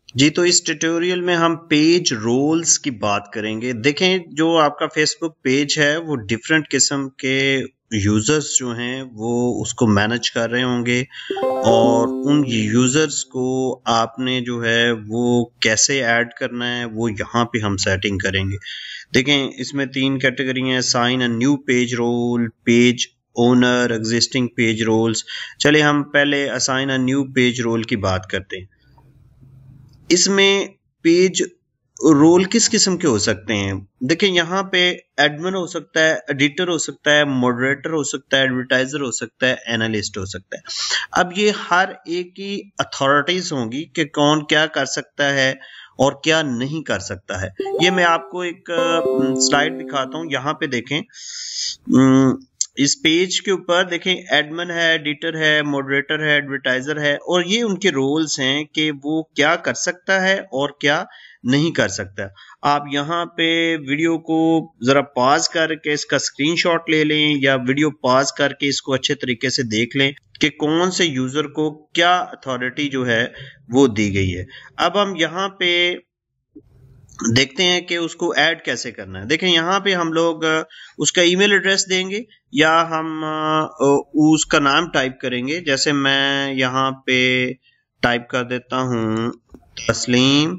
जी, तो इस ट्यूटोरियल में हम पेज रोल्स की बात करेंगे। देखें, जो आपका फेसबुक पेज है वो डिफरेंट किस्म के यूजर्स जो हैं वो उसको मैनेज कर रहे होंगे, और उन यूजर्स को आपने जो है वो कैसे ऐड करना है वो यहाँ पे हम सेटिंग करेंगे। देखें, इसमें 3 कैटेगरी हैं: sign a new page role, page owner, existing page roles. चलिए हम पहले assign a new page role की बात करते हैं। इसमें पेज रोल किस किस्म के हो सकते हैं? देखिए, यहाँ पे एडमिन हो सकता है, एडिटर हो सकता है, मॉडरेटर हो सकता है, एडवर्टाइजर हो सकता है, एनालिस्ट हो सकता है। अब ये हर एक की अथॉरिटीज होंगी कि कौन क्या कर सकता है और क्या नहीं कर सकता है। ये मैं आपको एक स्लाइड दिखाता हूँ। यहाँ पे देखें, इस पेज के ऊपर देखें, एडमिन है, एडिटर है, मॉडरेटर है, एडवर्टाइजर है, और ये उनके रोल्स हैं कि वो क्या कर सकता है और क्या नहीं कर सकता। आप यहाँ पे वीडियो को जरा पॉज करके इसका स्क्रीनशॉट ले लें, या वीडियो पॉज करके इसको अच्छे तरीके से देख लें कि कौन से यूजर को क्या अथॉरिटी जो है वो दी गई है। अब हम यहाँ पे देखते हैं कि उसको ऐड कैसे करना है। देखें, यहाँ पे हम लोग उसका ईमेल एड्रेस देंगे, या हम उसका नाम टाइप करेंगे। जैसे मैं यहाँ पे टाइप कर देता हूँ तस्लीम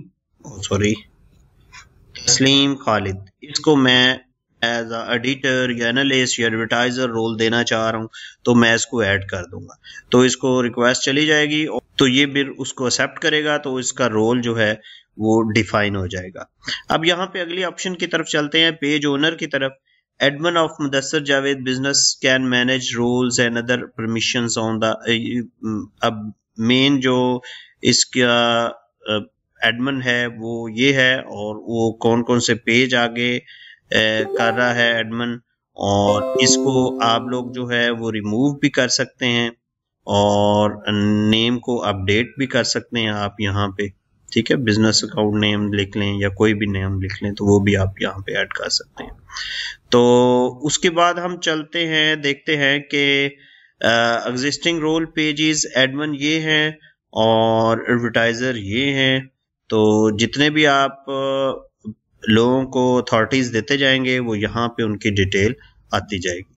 खालिद। इसको मैं एज अ एडिटर या एनालिस्ट या एडवर्टाइजर रोल देना चाह रहा हूँ, तो मैं इसको ऐड कर दूंगा। तो इसको रिक्वेस्ट चली जाएगी, तो ये फिर उसको एक्सेप्ट करेगा, तो इसका रोल जो है वो डिफाइन हो जाएगा। अब यहाँ पे अगली ऑप्शन की तरफ चलते हैं, पेज ओनर की तरफ। Admin of Mudassar Javed business can manage roles and other permissions on the. अब मेन जो इसका एडमिन है वो ये है, और वो कौन कौन से पेज आगे कर रहा है एडमिन, और इसको आप लोग जो है वो रिमूव भी कर सकते हैं, और नेम को अपडेट भी कर सकते हैं आप यहाँ पे। ठीक है, बिजनेस अकाउंट नेम लिख लें या कोई भी नेम लिख लें, तो वो भी आप यहाँ पे ऐड कर सकते हैं। तो उसके बाद हम चलते हैं, देखते हैं कि एग्जिस्टिंग रोल पेजेस एडमिन ये हैं और एडवर्टाइजर ये हैं। तो जितने भी आप लोगों को अथॉरिटीज देते जाएंगे वो यहाँ पे उनकी डिटेल आती जाएगी।